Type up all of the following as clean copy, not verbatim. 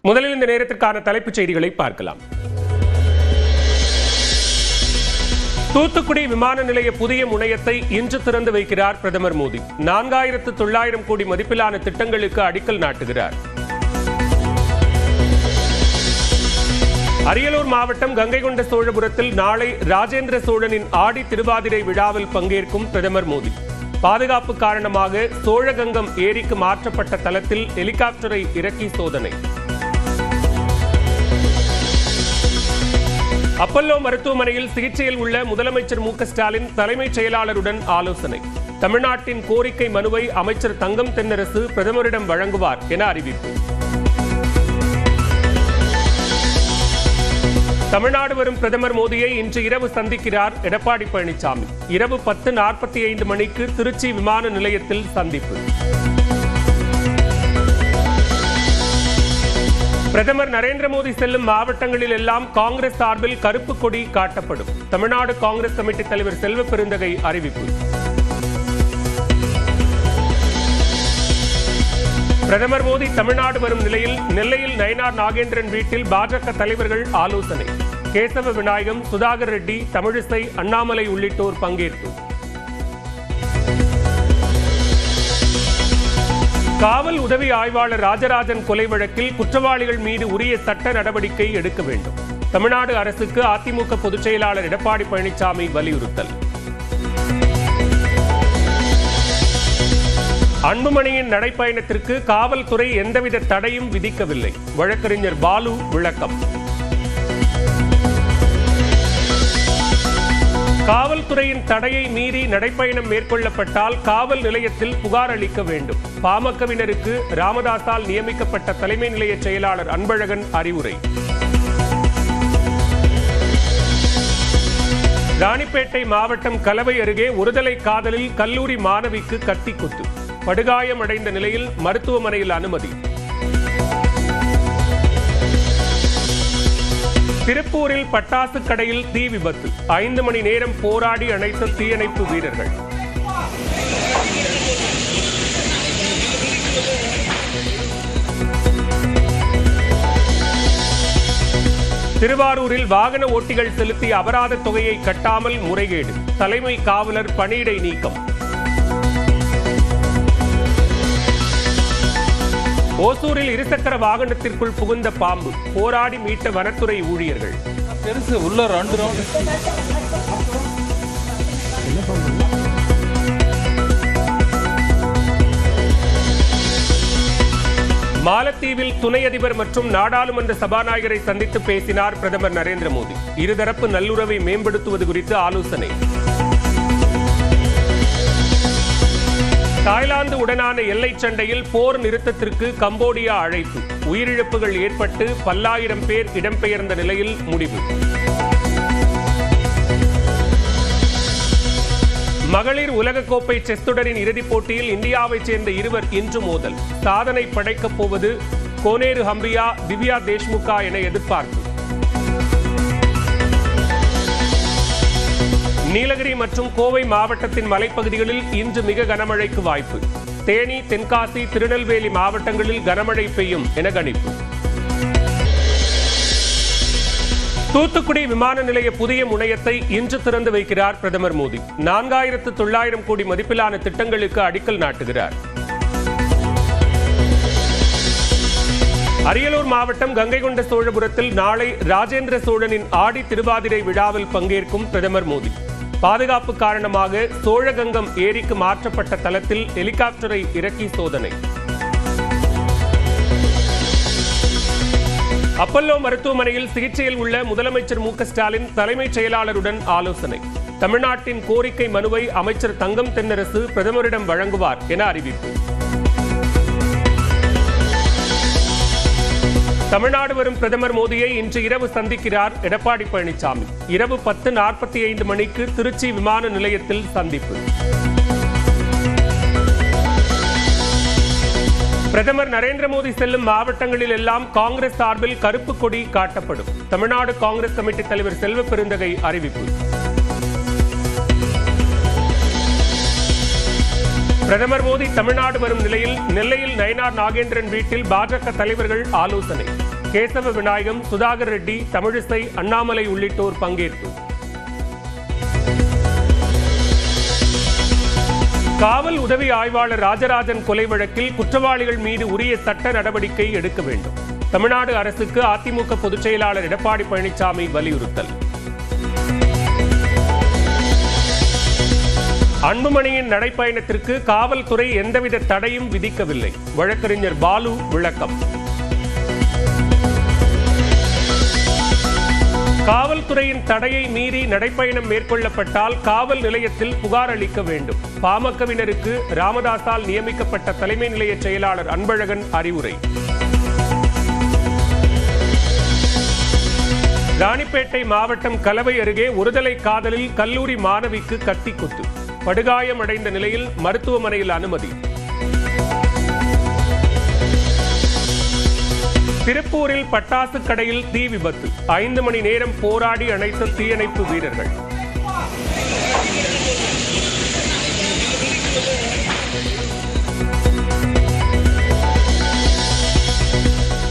முதலில் இந்த நேரத்திற்கான தலைப்புச் செய்திகளை பார்க்கலாம். தூத்துக்குடி விமான நிலைய புதிய முனையத்தை இன்று திறந்து வைக்கிறார் பிரதமர் மோடி. 4900 கோடி மதிப்பிலான திட்டங்களுக்கு அடிக்கல் நாட்டுகிறார். அரியலூர் மாவட்டம் கங்கைகொண்ட சோழபுரத்தில் நாளை ராஜேந்திர சோழனின் ஆடி திருவாதிரை விழாவில் பங்கேற்கும் பிரதமர் மோடி. பாதுகாப்பு காரணமாக சோழகங்கம் ஏரிக்கு மாற்றப்பட்ட தளத்தில் ஹெலிகாப்டரை இறக்கி சோதனை. அப்பல்லோ மருத்துவமனையில் சிகிச்சையில் உள்ள முதலமைச்சர் மு க ஸ்டாலின் தலைமைச் செயலாளருடன் ஆலோசனை. தமிழ்நாட்டின் கோரிக்கை மனுவை அமைச்சர் தங்கம் தென்னரசு பிரதமரிடம் வழங்குவார் என அறிவிப்பு. தமிழ்நாடு வரும் பிரதமர் மோடியை இன்று இரவு சந்திக்கிறார் எடப்பாடி பழனிசாமி. இரவு 10:45 மணிக்கு திருச்சி விமான நிலையத்தில் சந்திப்பு. பிரதமர் நரேந்திர மோடி செல்லும் மாவட்டங்களில் எல்லாம் காங்கிரஸ் சார்பில் கருப்பு கொடி காட்டப்படும். தமிழ்நாடு காங்கிரஸ் கமிட்டி தலைவர் செல்வ பெருந்தகை அறிவிப்பு. பிரதமர் மோடி தமிழ்நாடு வரும் நிலையில் நெல்லையில் நயினார் நாகேந்திரன் வீட்டில் பாஜக தலைவர்கள் ஆலோசனை. கேசவ விநாயகம், சுதாகர் ரெட்டி, தமிழிசை, அண்ணாமலை உள்ளிட்டோர் பங்கேற்பு. காவல் உதவி ஆய்வாளர் ராஜராஜன் கொலை வழக்கில் குற்றவாளிகள் மீது உரிய சட்ட நடவடிக்கை எடுக்க வேண்டும். தமிழ்நாடு அரசுக்கு அதிமுக பொதுச் செயலாளர் எடப்பாடி பழனிசாமி வலியுறுத்தல். அன்புமணியின் நடைப்பயணத்திற்கு காவல்துறை எந்தவித தடையும் விதிக்கவில்லை. வழக்கறிஞர் பாலு விளக்கம். காவல்துறையின் தடையை மீறி நடைப்பயணம் மேற்கொள்ளப்பட்டால் காவல் நிலையத்தில் புகார் அளிக்க வேண்டும். பாமகவினருக்கு ராமதாசால் நியமிக்கப்பட்ட தலைமை நிலைய செயலாளர் அன்பழகன் அறிவுரை. ராணிப்பேட்டை மாவட்டம் கலவை அருகே ஒருதலை காதலில் கல்லூரி மாணவிக்கு கத்திக்குத்து. படுகாயமடைந்த நிலையில் மருத்துவமனையில் அனுமதி. திருப்பூரில் பட்டாசு கடையில் தீ விபத்து. 5 மணி நேரம் போராடி அணைத்த தீயணைப்பு வீரர்கள். திருவாரூரில் வாகன ஓட்டிகள் செலுத்திய அபராத தொகையை கட்டாமல் முறைகேடு. தலைமை காவலர் பணியிடை நீக்கம். ஓசூரில் இருசக்கர வாகனத்திற்குள் புகுந்த பாம்பு. போராடி மீட்ட வனத்துறை ஊழியர்கள். மாலத்தீவில் துணை அதிபர் மற்றும் நாடாளுமன்ற சபாநாயகரை சந்தித்து பேசினார் பிரதமர் நரேந்திர மோடி. இருதரப்பு நல்லுறவை மேம்படுத்துவது குறித்து ஆலோசனை. தாய்லாந்து உடனான எல்லை சண்டையில் போர் நிறுத்தத்திற்கு கம்போடியா அழைப்பு. உயிரிழப்புகள் ஏற்பட்டு பல்லாயிரம் பேர் இடம்பெயர்ந்த நிலையில் முடிவு. மகளிர் உலகக்கோப்பை செஸ் தொடரின் இறுதிப் போட்டியில் இந்தியாவைச் சேர்ந்த இருவர் இன்று மோதல். சாதனை படைக்கப் போவது கோனேரு ஹம்பியா, திவ்யா தேஷ்முகா என எதிர்பார்ப்பு. நீலகிரி மற்றும் கோவை மாவட்டத்தின் மலைப்பகுதிகளில் இன்று மிக கனமழைக்கு வாய்ப்பு. தேனி, தென்காசி, திருநெல்வேலி மாவட்டங்களில் கனமழை பெய்யும் என கணிப்பு. தூத்துக்குடி விமான நிலைய புதிய முனையத்தை இன்று திறந்து வைக்கிறார் பிரதமர் மோடி. 4900 கோடி மதிப்பிலான திட்டங்களுக்கு அடிக்கல் நாட்டுகிறார். அரியலூர் மாவட்டம் கங்கைகொண்ட சோழபுரத்தில் நாளை ராஜேந்திர சோழனின் ஆடி திருவாதிரை விழாவில் பங்கேற்கும் பிரதமர் மோடி. பாதுகாப்பு காரணமாக சோழகங்கம் ஏரிக்கு மாற்றப்பட்ட தளத்தில் ஹெலிகாப்டரை இறக்கி சோதனை. அப்பல்லோ மருத்துவமனையில் சிகிச்சையில் உள்ள முதலமைச்சர் மு க ஸ்டாலின் தலைமைச் செயலாளருடன் ஆலோசனை. தமிழ்நாட்டின் கோரிக்கை மனுவை அமைச்சர் தங்கம் தென்னரசு பிரதமரிடம் வழங்குவார் என அறிவிப்பு. தமிழ்நாடு வரும் பிரதமர் மோடியை இன்று இரவு சந்திக்கிறார் எடப்பாடி பழனிசாமி. இரவு 10:45 மணிக்கு திருச்சி விமான நிலையத்தில் சந்திப்பு. பிரதமர் நரேந்திர மோடி செல்லும் மாவட்டங்களில் எல்லாம் காங்கிரஸ் சார்பில் கருப்பு கொடி காட்டப்படும். தமிழ்நாடு காங்கிரஸ் கமிட்டி தலைவர் செல்வ பெருந்தகை அறிவிப்பு. பிரதமர் மோடி தமிழ்நாடு வரும் நிலையில் நெல்லையில் நயினார் நாகேந்திரன் வீட்டில் பாஜக தலைவர்கள் ஆலோசனை. கேசவ விநாயகம், சுதாகர் ரெட்டி, தமிழிசை, அண்ணாமலை உள்ளிட்டோர் பங்கேற்பு. காவல் உதவி ஆய்வாளர் ராஜராஜன் கொலை வழக்கில் குற்றவாளிகள் மீது உரிய சட்ட நடவடிக்கை எடுக்க வேண்டும். தமிழ்நாடு அரசுக்கு அதிமுக பொதுச் செயலாளர் எடப்பாடி பழனிசாமி வலியுறுத்தல். அன்புமணியின் நடைப்பயணத்திற்கு காவல்துறை எந்தவித தடையும் விதிக்கவில்லை. வழக்கறிஞர் பாலு விளக்கம். காவல்துறையின் தடையை மீறி நடைப்பயணம் மேற்கொள்ளப்பட்டால் காவல் நிலையத்தில் புகார் அளிக்க வேண்டும். பாமகவினருக்கு ராமதாசால் நியமிக்கப்பட்ட தலைமை நிலைய செயலாளர் அன்பழகன் அறிவுரை. ராணிப்பேட்டை மாவட்டம் கலவை அருகே ஒருதலை காதலில் கல்லூரி மாணவிக்கு கத்தி குத்து. படுகாயம் அடைந்த நிலையில் மருத்துவமனையில் அனுமதி. திருப்பூரில் பட்டாசு கடையில் தீ விபத்து. 5 மணி நேரம் போராடி அணைத்த தீயணைப்பு வீரர்கள்.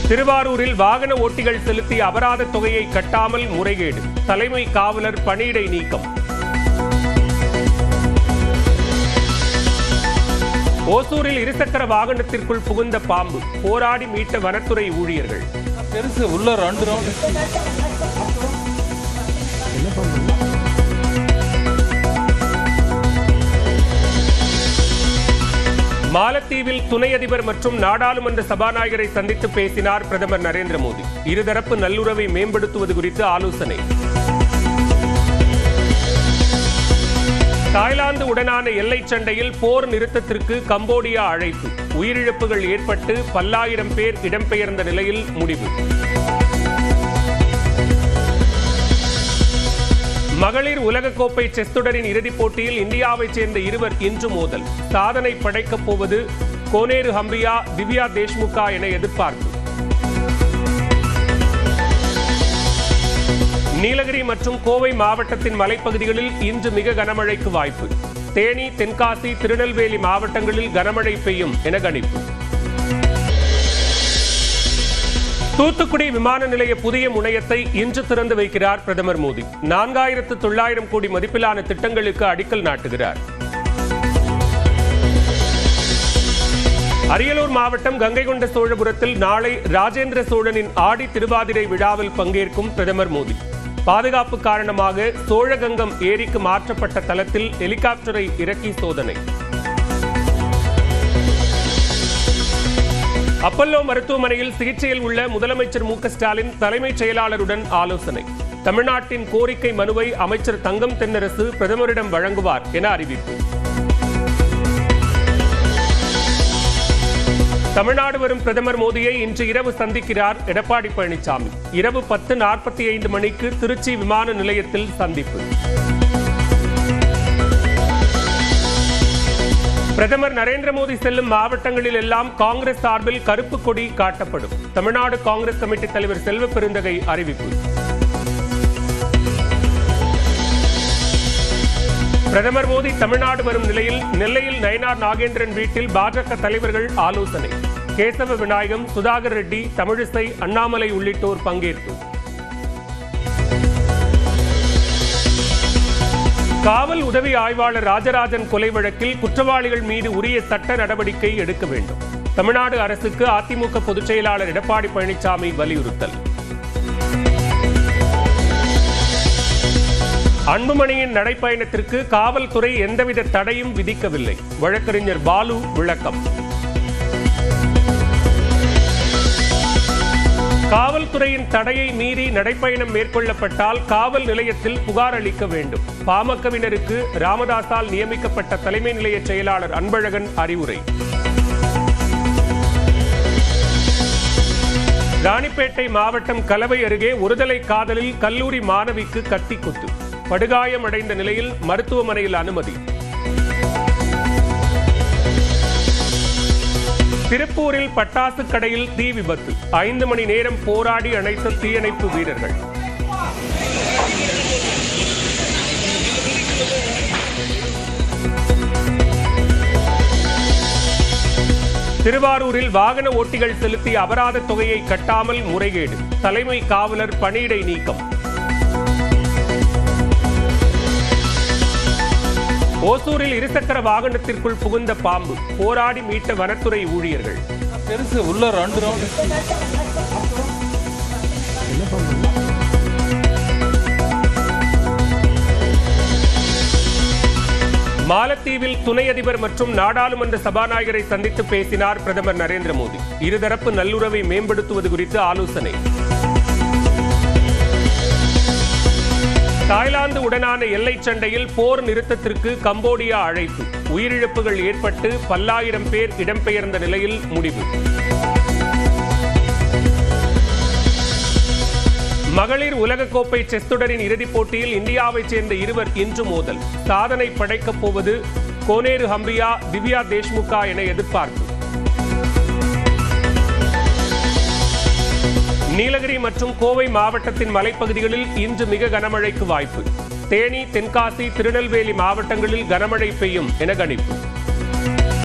திருவாரூரில் வாகன ஓட்டிகள் செலுத்திய அபராத தொகையை கட்டாமல் முறைகேடு. தலைமை காவலர் பணியிடை நீக்கம். ஓசூரில் இருசக்கர வாகனத்திற்குள் புகுந்த பாம்பு. போராடி மீட்ட வனத்துறை ஊழியர்கள். மாலத்தீவில் துணை அதிபர் மற்றும் நாடாளுமன்ற சபாநாயகரை சந்தித்து பேசினார் பிரதமர் நரேந்திர மோடி. இருதரப்பு நல்லுறவை மேம்படுத்துவது குறித்து ஆலோசனை. தாய்லாந்து உடனான எல்லை சண்டையில் போர் நிறுத்தத்திற்கு கம்போடியா அழைப்பு. உயிரிழப்புகள் ஏற்பட்டு பல்லாயிரம் பேர் இடம்பெயர்ந்த நிலையில் முடிவு. மகளிர் உலகக்கோப்பை செஸ் தொடரின் இறுதிப் போட்டியில் இந்தியாவைச் சேர்ந்த இருவர் இன்று மோதல். சாதனை படைக்கப் போவது கோனேரு ஹம்பியா, திவ்யா தேஷ்முகா என எதிர்பார்ப்பு. நீலகிரி மற்றும் கோவை மாவட்டத்தின் மலைப்பகுதிகளில் இன்று மிக கனமழைக்கு வாய்ப்பு. தேனி, தென்காசி, திருநெல்வேலி மாவட்டங்களில் கனமழை பெய்யும் என கணிப்பு. தூத்துக்குடி விமான நிலைய புதிய முனையத்தை இன்று திறந்து வைக்கிறார் பிரதமர் மோடி. 4900 கோடி மதிப்பிலான திட்டங்களுக்கு அடிக்கல் நாட்டுகிறார். அரியலூர் மாவட்டம் கங்கைகொண்ட சோழபுரத்தில் நாளை ராஜேந்திர சோழனின் ஆடி திருவாதிரை விழாவில் பங்கேற்கும் பிரதமர் மோடி. பாதுகாப்பு காரணமாக சோழகங்கம் ஏரிக்கு மாற்றப்பட்ட தளத்தில் ஹெலிகாப்டரை இறக்கி சோதனை. அப்பல்லோ மருத்துவமனையில் சிகிச்சையில் உள்ள முதலமைச்சர் மு.க. ஸ்டாலின் தலைமைச் செயலாளருடன் ஆலோசனை. தமிழ்நாட்டின் கோரிக்கை மனுவை அமைச்சர் தங்கம் தென்னரசு பிரதமரிடம் வழங்குவார் என அறிவிப்பு. தமிழ்நாடு வரும் பிரதமர் மோடியை இன்று இரவு சந்திக்கிறார் எடப்பாடி பழனிசாமி. இரவு 10:45 மணிக்கு திருச்சி விமான நிலையத்தில் சந்திப்பு. பிரதமர் நரேந்திர மோடி செல்லும் மாவட்டங்களில் எல்லாம் காங்கிரஸ் சார்பில் கருப்பு கொடி காட்டப்படும். தமிழ்நாடு காங்கிரஸ் கமிட்டி தலைவர் செல்வ பெருந்தகை அறிவிப்பு. பிரதமர் மோடி தமிழ்நாடு வரும் நிலையில் நெல்லையில் நயினார் நாகேந்திரன் வீட்டில் பாஜக தலைவர்கள் ஆலோசனை. கேசவ விநாயகம், சுதாகர் ரெட்டி, தமிழிசை, அண்ணாமலை உள்ளிட்டோர் பங்கேற்பு. காவல் உதவி ஆய்வாளர் ராஜராஜன் கொலை வழக்கில் குற்றவாளிகள் மீது உரிய சட்ட நடவடிக்கை எடுக்க வேண்டும். தமிழ்நாடு அரசுக்கு அதிமுக பொதுச் செயலாளர் எடப்பாடி பழனிசாமி வலியுறுத்தல். அன்புமணியின் நடைப்பயணத்திற்கு காவல்துறை எந்தவித தடையும் விதிக்கவில்லை. வழக்கறிஞர் பாலு விளக்கம். காவல்துறையின் தடையை மீறி நடைப்பயணம் மேற்கொள்ளப்பட்டால் காவல் நிலையத்தில் புகார் அளிக்க வேண்டும். பாமகவினருக்கு ராமதாசால் நியமிக்கப்பட்ட தலைமை நிலைய செயலாளர் அன்பழகன் அறிவுரை. ராணிப்பேட்டை மாவட்டம் கலவை அருகே ஒருதலை காதலில் கல்லூரி மாணவிக்கு கத்தி குத்து. படுகாயம் அடைந்த நிலையில் மருத்துவமனையில் அனுமதி. திருப்பூரில் பட்டாசு கடையில் தீ விபத்து. 5 மணி நேரம் போராடி அணைத்த தீயணைப்பு வீரர்கள். திருவாரூரில் வாகன ஓட்டிகள் செலுத்திய அபராத தொகையை கட்டாமல் முறைகேடு, தலைமை காவலர் பணியிடை நீக்கம். ஓசூரில் இருசக்கர வாகனத்திற்குள் புகுந்த பாம்பு, போராடி மீட்ட வனத்துறை ஊழியர்கள். பெருசு உள்ள 2 ரவுண்ட். மாலத்தீவில் துணை அதிபர் மற்றும் நாடாளுமன்ற சபாநாயகரை சந்தித்து பேசினார் பிரதமர் நரேந்திர மோடி. இருதரப்பு நல்லுறவை மேம்படுத்துவது குறித்து ஆலோசனை. தாய்லாந்து உடனான எல்லை சண்டையில் போர் நிறுத்தத்திற்கு கம்போடியா அழைப்பு. உயிரிழப்புகள் ஏற்பட்டு பல்லாயிரம் பேர் இடம்பெயர்ந்த நிலையில் முடிவு. மகளிர் உலகக்கோப்பை செஸ் தொடரின் இறுதிப் போட்டியில் இந்தியாவைச் சேர்ந்த இருவர் இன்று மோதல். சாதனை படைக்கப் போவது கோனேரு ஹம்பியா, திவ்யா தேஷ்முகா என எதிர்பார்ப்பு. நீலகிரி மற்றும் கோவை மாவட்டத்தின் மலைப்பகுதிகளில் இன்று மிக கனமழைக்கு வாய்ப்பு. தேனி, தென்காசி, திருநெல்வேலி மாவட்டங்களில் கனமழை பெய்யும் என கணிப்பு.